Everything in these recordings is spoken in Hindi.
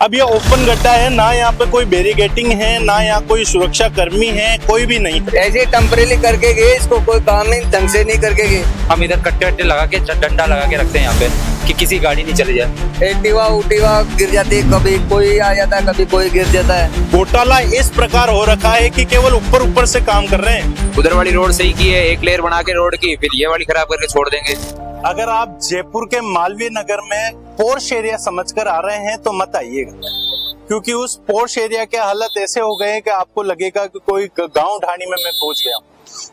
अब ये ओपन गड्ढा है ना, यहाँ पे कोई बैरिकेडिंग है ना, यहाँ कोई सुरक्षा कर्मी है, कोई भी नहीं। ऐसे टेम्परेली करके गए, इसको कोई काम ही ढंग से नहीं करके गए। हम इधर कट्टे वट्टे लगा के डंडा लगा के रखते हैं यहाँ पे कि किसी गाड़ी नहीं चली जाए। एक्टिवा उटिवा गिर जाती है, कभी कोई आ जाता है, कभी कोई गिर जाता है। घोटाला इस प्रकार हो रखा है कि केवल ऊपर ऊपर से काम कर रहे हैं। उधर वाली रोड सही की है, एक लेयर बना के रोड की, फिर ये वाली खराब करके छोड़ देंगे। अगर आप जयपुर के मालवीय नगर में पोर्श एरिया समझकर आ रहे हैं तो मत आइएगा, क्योंकि उस पोर्श एरिया के हालत ऐसे हो गए हैं कि आपको लगेगा कि कोई गांव ढाणी में मैं पहुंच गया हूं।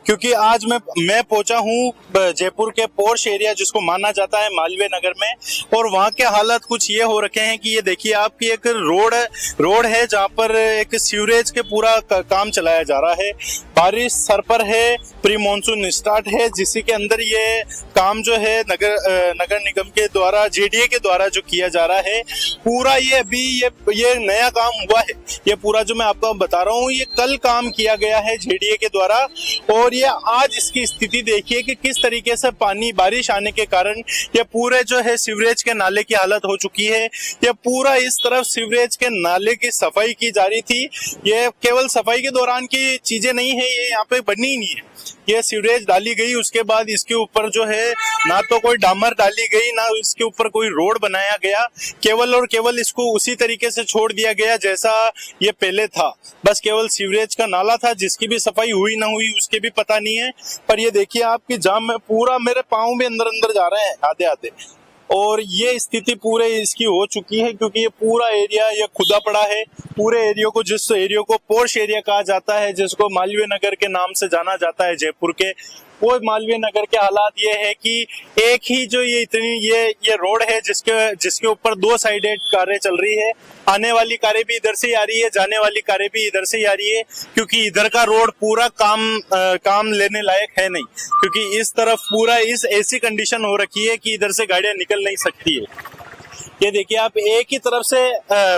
क्योंकि आज मैं पहुंचा हूं जयपुर के पोर्श एरिया जिसको माना जाता है मालवीय नगर में, और वहां के हालत कुछ ये हो रखे हैं कि ये देखिए आपकी एक रोड है जहां पर एक सीवरेज के पूरा काम चलाया जा रहा है। बारिश सर पर है, प्री मानसून स्टार्ट है, जिसी के अंदर ये काम जो है नगर निगम के द्वारा, जेडीए के द्वारा जो किया जा रहा है पूरा, ये अभी ये नया काम हुआ है। ये पूरा जो मैं आपको बता रहा हूँ ये कल काम किया गया है जेडीए के द्वारा, और ये आज इसकी स्थिति देखिए कि किस तरीके से पानी बारिश आने के कारण ये पूरे जो है सीवरेज के नाले की हालत हो चुकी है। ये पूरा इस तरफ सीवरेज के नाले की सफाई की जा रही थी। ये केवल सफाई के दौरान की चीजें नहीं है, ये यहाँ पे बनी ही नहीं है। ये सीवरेज डाली गई, उसके बाद इसके ऊपर जो है ना तो कोई डामर डाली गई, ना इसके ऊपर कोई रोड बनाया गया, केवल और केवल इसको उसी तरीके से छोड़ दिया गया जैसा ये पहले था। बस केवल सीवरेज का नाला था, जिसकी भी सफाई हुई ना हुई उसके भी पता नहीं है। पर ये देखिए आपकी जाम में पूरा मेरे पाँव भी अंदर अंदर जा रहे हैं आधे आधे, और ये स्थिति पूरे इसकी हो चुकी है क्योंकि ये पूरा एरिया ये खुदा पड़ा है। पूरे एरिया को, जिस एरिया को पोर्श एरिया कहा जाता है, जिसको मालवीय नगर के नाम से जाना जाता है जयपुर के, वो मालवीय नगर के हालात ये है कि एक ही जो ये इतनी ये रोड है जिसके ऊपर दो साइडेड कारें चल रही है। आने वाली कारें भी इधर से ही आ रही है, जाने वाली कारें भी इधर से ही आ रही है, क्योंकि इधर का रोड पूरा काम लेने लायक है नहीं, क्योंकि इस तरफ पूरा इस ऐसी कंडीशन हो रखी है कि इधर से गाड़ियां निकल नहीं सकती है। ये देखिए आप, एक ही तरफ से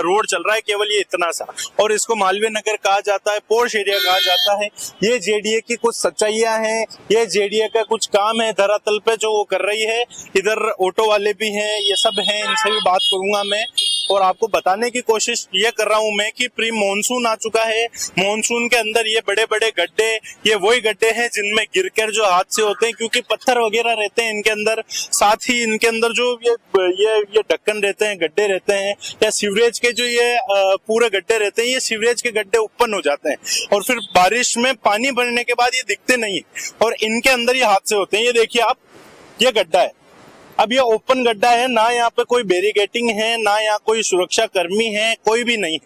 रोड चल रहा है, केवल ये इतना सा, और इसको मालवीय नगर कहा जाता है, पोर्श एरिया कहा जाता है। ये जेडीए की कुछ सच्चाइयां हैं, ये जेडीए का कुछ काम है धरातल पे जो वो कर रही है। इधर ऑटो वाले भी हैं, ये सब हैं, इनसे भी बात करूंगा मैं, और आपको बताने की कोशिश ये कर रहा हूं मैं कि प्री मानसून आ चुका है। मानसून के अंदर ये बड़े बड़े गड्ढे, ये वही गड्ढे हैं जिनमें गिरकर जो हादसे होते हैं, क्योंकि पत्थर वगैरह रहते हैं इनके अंदर, साथ ही इनके अंदर जो ये ढक्कन रहते हैं, गड्ढे रहते हैं, या सीवरेज के जो ये पूरे गड्ढे रहते हैं, ये सीवरेज के गड्ढे उत्पन्न हो जाते हैं, और फिर बारिश में पानी भरने के बाद ये दिखते नहीं है, और इनके अंदर ये हादसे होते हैं। ये देखिए आप, ये गड्ढा है। अब ये ओपन गड्ढा है ना, यहाँ पे कोई बैरिकेडिंग है ना, यहाँ कोई सुरक्षा कर्मी है, कोई भी नहीं,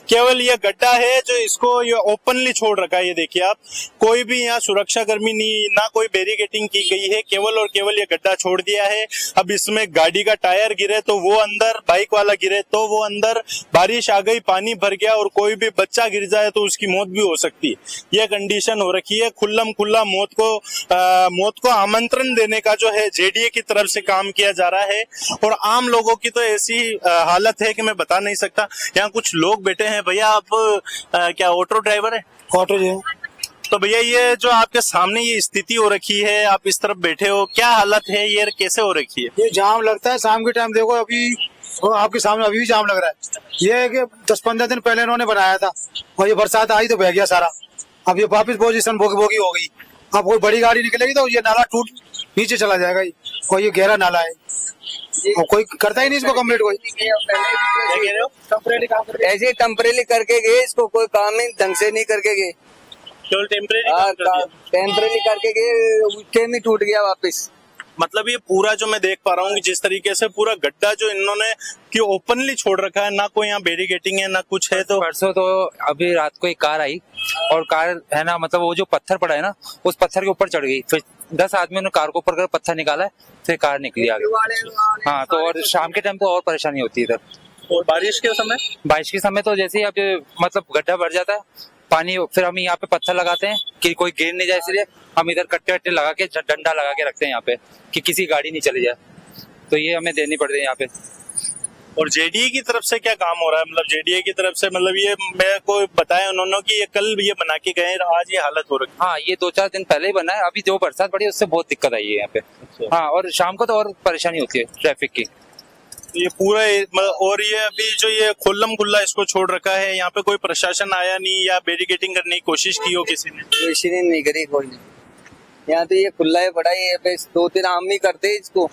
केवल ये गड्ढा है जो इसको ये ओपनली छोड़ रखा है। ये देखिए आप, कोई भी यहाँ सुरक्षा कर्मी नहीं, ना कोई बैरिकेडिंग की गई है, केवल और केवल ये गड्ढा छोड़ दिया है। अब इसमें गाड़ी का टायर गिरे तो वो अंदर, बाइक वाला गिरे तो वो अंदर, बारिश आ गई, पानी भर गया, और कोई भी बच्चा गिर जाए तो उसकी मौत भी हो सकती है। ये कंडीशन हो रखी है। खुल्लम खुल्ला मौत को आमंत्रण देने का जो है जेडीए की तरफ से काम किया जा रहा है, और आम लोगों की तो ऐसी हालत है कि मैं बता नहीं सकता। यहाँ कुछ लोग बैठे हैं। भैया आप क्या ऑटो ड्राइवर है? ऑटो जी। तो भैया ये जो आपके सामने ये स्थिति हो रखी है, आप इस तरफ बैठे हो, क्या हालत है, ये कैसे हो रखी है? ये जाम लगता है शाम के टाइम, देखो अभी आपके सामने अभी भी जाम लग रहा है। ये है कि 10-15 दिन पहले इन्होंने बनाया था, और ये बरसात आई तो बह गया सारा। अब ये वापिस पोजीशन बोगी हो गई। अब कोई बड़ी गाड़ी निकलेगी तो ये नाला टूट नीचे चला जाएगा, और ये गहरा नाला है, और कोई करता ही नहीं इसको कम्प्लीट। कोई ऐसे टेम्परेली करके गए, इसको कोई काम ही ढंग से नहीं करके गए। केवल टेम्परेली करके गए, उसके में टूट गया वापिस। मतलब ये पूरा जो मैं देख पा रहा हूँ कि जिस तरीके से पूरा गड्ढा जो इन्होंने कि ओपनली छोड़ रखा है, ना कोई यहाँ बैरिकेडिंग है ना कुछ है। तो परसों तो अभी रात को एक कार आई, और कार है ना, मतलब वो जो पत्थर पड़ा है ना, उस पत्थर के ऊपर चढ़ गई, फिर 10 आदमियों ने कार को ऊपर कर पत्थर निकाला है, फिर कार निकली आगे। हाँ, तो और शाम के टाइम तो और परेशानी होती है इधर। और बारिश के समय तो जैसे ही अब मतलब गड्ढा भर जाता है पानी, फिर हम यहाँ पे पत्थर लगाते हैं कि कोई गिर नहीं जाए, इसलिए हम इधर कट्टे वट्टे लगा के डंडा लगा के रखते हैं यहाँ पे कि किसी गाड़ी नहीं चली जाए। तो ये हमें देनी पड़ती है यहाँ पे। और जेडीए की तरफ से क्या काम हो रहा है? मतलब जेडीए की तरफ से, मतलब ये मेरे को बताया उन्होंने कि ये कल ये बना के गए, आज ये हालत हो रही है। हाँ, ये 2-4 दिन पहले ही बना है। अभी जो बरसात पड़ी है उससे बहुत दिक्कत आई है यहाँ पे। हाँ, और शाम को तो और परेशानी होती है ट्रैफिक की। ये पूरा और ये अभी जो ये खुल्लम खुल्ला इसको छोड़ रखा है, यहाँ पे कोई प्रशासन आया नहीं या बैरिकेडिंग करने की कोशिश की हो किसी ने? किसी ने नहीं करी कोई नहीं। यहाँ तो ये खुला है पड़ा, ये पे 2-3 आम ही करते हैं इसको,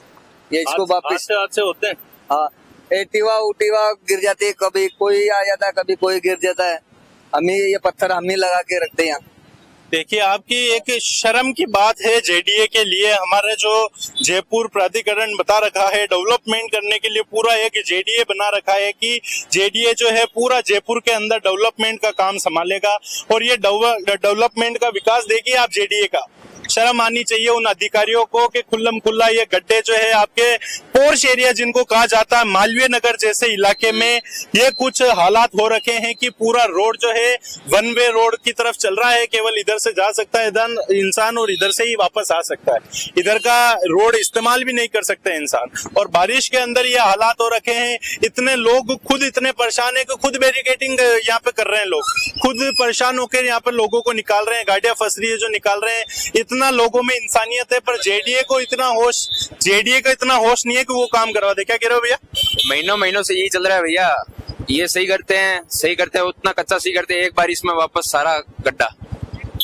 ये इसको वापिस हादसे होते हैं। हाँ, एक्टिवा उटिवा गिर जाती है, कभी कोई आ जाता है, कभी कोई गिर जाता है। हम ही ये पत्थर हम ही लगा के रखते हैं यहाँ। देखिए, आपकी एक शर्म की बात है जेडीए के लिए। हमारे जो जयपुर प्राधिकरण बता रखा है डेवलपमेंट करने के लिए पूरा एक जेडीए बना रखा है कि जेडीए जो है पूरा जयपुर के अंदर डेवलपमेंट का काम संभालेगा और ये डेवलपमेंट का विकास देखिए आप जेडीए का। शर्म आनी चाहिए उन अधिकारियों को कि खुल्लम खुल्ला ये गड्ढे जो है आपके पोर्श एरिया जिनको कहा जाता है मालवीय नगर जैसे इलाके में ये कुछ हालात हो रखे हैं कि पूरा रोड जो है वन वे रोड की तरफ चल रहा है, केवल इधर से जा सकता है इंसान और इधर से ही वापस आ सकता है, इधर का रोड इस्तेमाल भी नहीं कर सकते इंसान। और बारिश के अंदर ये हालात हो रखे हैं, इतने लोग खुद इतने परेशान है कि खुद बैरिकेडिंग यहाँ पे कर रहे हैं, लोग खुद परेशान होकर यहाँ पे लोगों को निकाल रहे हैं, गाड़ियां फंस रही है जो निकाल रहे हैं। इतना लोगों में इंसानियत है, पर जेडीए को इतना होश नहीं है कि वो काम करवा दे। क्या कह रहे हो भैया? महीनों से यही चल रहा है भैया, ये सही करते हैं उतना कच्चा सही करते हैं, एक बार इसमें वापस सारा गड्ढा,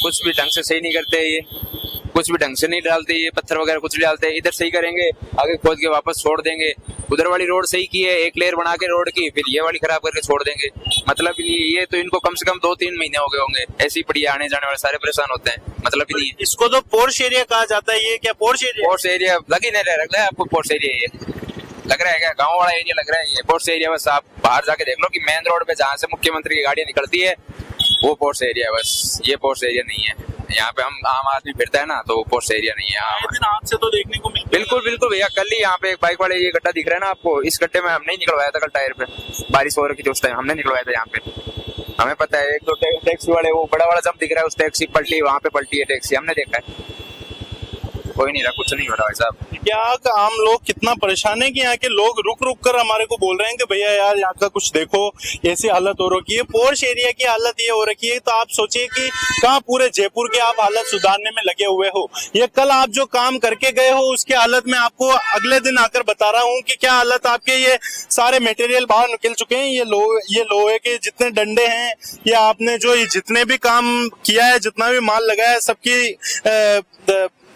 कुछ भी ढंग से सही नहीं करते, ये कुछ भी ढंग से नहीं डालते, ये पत्थर वगैरह कुछ भी डालते हैं, इधर सही करेंगे आगे खोद के वापस छोड़ देंगे, उधर वाली रोड सही की है एक लेयर बना के रोड की, फिर ये वाली खराब करके छोड़ देंगे। मतलब ये तो इनको कम से कम 2-3 महीने हो गए होंगे ऐसे ही पड़ी, आने जाने वाले सारे परेशान होते हैं, मतलब ही नहीं है। इसको तो पोर्श एरिया कहा जाता है, ये क्या पोर्श एरिया लग ही नहीं रहा है आपको? पोर्श एरिया ये लग रहा है क्या? गाँव वाला एरिया लग रहा है ये पोर्श एरिया? बस आप बाहर जाके देख लो कि मेन रोड पे जहाँ से मुख्यमंत्री की गाड़ियां निकलती है वो पोर्श एरिया है, बस ये पोर्श एरिया नहीं है। यहाँ पे हम आम आदमी फिरता है ना, तो वो पोर्श एरिया नहीं है। आपसे तो देखने को मिलता है। बिल्कुल भैया, कल ही यहाँ पे एक बाइक वाले ये गड्ढा दिख रहा है ना आपको, इस गड्ढे में हमने ही निकलवाया था कल टायर पे, बारिश हो रही थी उस टाइम हमने निकलवाया था यहाँ पे। हमें पता है, 1-2 टैक्सी वाले वो बड़ा वाला जब दिख रहा है उस टैक्सी पलटी, वहाँ पे पलटी है टैक्सी, हमने देखा है। कोई नहीं रहा, कुछ नहीं हो रहा भाई साहब। क्या आम लोग कितना परेशान है कि यहाँ के लोग रुक रुक कर हमारे को बोल रहे हैं कि भैया यार यहाँ का कुछ देखो, ऐसी हालत हो रखी है, पोर्श एरिया की हालत ये हो रखी है। तो आप सोचिए कि कहाँ पूरे जयपुर की आप हालत सुधारने में लगे हुए हो। ये कल आप जो काम करके गए हो उसके हालत में आपको अगले दिन आकर बता रहा हूँ कि क्या हालत आपके, ये सारे मटेरियल बाहर निकल चुके हैं, ये लोहे के जितने डंडे हैं, ये आपने जो जितने भी काम किया है, जितना भी माल लगाया है, सबकी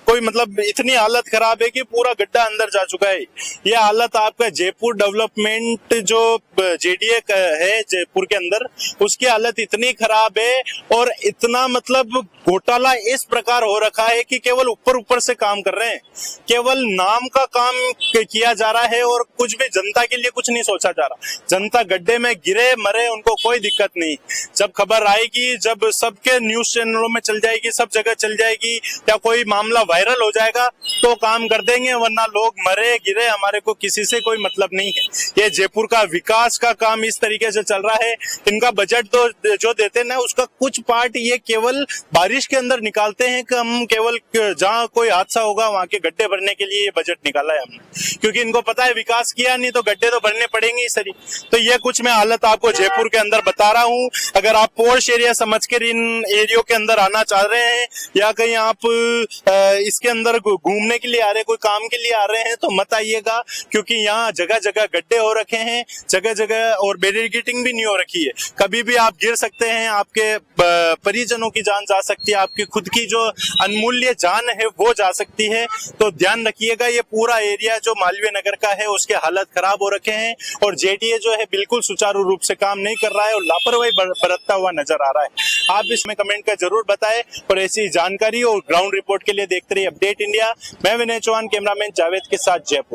कोई मतलब इतनी हालत खराब है कि पूरा गड्ढा अंदर जा चुका है। ये हालत आपका जयपुर डेवलपमेंट जो जेडीए है जयपुर के अंदर, उसकी हालत इतनी खराब है और इतना मतलब घोटाला इस प्रकार हो रखा है कि केवल ऊपर से काम कर रहे हैं, केवल नाम का काम किया जा रहा है और कुछ भी जनता के लिए कुछ नहीं सोचा जा रहा। जनता गड्ढे में गिरे मरे उनको कोई दिक्कत नहीं, जब खबर आएगी, जब सबके न्यूज चैनलों में चल जाएगी, सब जगह चल जाएगी, या कोई मामला वायरल हो जाएगा तो काम कर देंगे, वरना लोग मरे गिरे हमारे को किसी से कोई मतलब नहीं है। ये जयपुर का विकास का काम इस तरीके से चल रहा है। इनका बजट तो जो देते ना उसका कुछ पार्ट ये केवल बारिश के अंदर निकालते हैं कि हम केवल जहाँ कोई हादसा होगा वहां के गड्ढे भरने के लिए ये बजट निकाला है हमने, क्योंकि इनको पता है विकास किया नहीं तो गड्ढे तो भरने पड़ेंगे ही सरी। तो ये कुछ मैं हालत आपको जयपुर के अंदर बता रहा हूँ। अगर आप पोर्श एरिया समझकर इन एरियो के अंदर आना चाह रहे हैं या कहीं आप इसके अंदर घूमने के लिए आ रहे हैं, कोई काम के लिए आ रहे हैं, तो मत आइएगा, क्योंकि यहाँ जगह जगह गड्ढे हो रखे हैं, जगह जगह और बैरिकेडिंग भी नहीं हो रखी है। कभी भी आप गिर सकते हैं, आपके परिजनों की जान जा सकती है, आपकी खुद की जो अनमूल्य जान है वो जा सकती है। तो ध्यान रखिएगा, ये पूरा एरिया जो मालवीय नगर का है उसके हालत खराब हो रखे हैं और जेडीए जो है बिल्कुल सुचारू रूप से काम नहीं कर रहा है और लापरवाही बरतता हुआ नजर आ रहा है। आप इसमें कमेंट कर जरूर बताएं और ऐसी जानकारी और ग्राउंड रिपोर्ट के लिए देखते रहिए अपडेट इंडिया। मैं विनय चौहान, कैमरामैन जावेद के साथ जयपुर।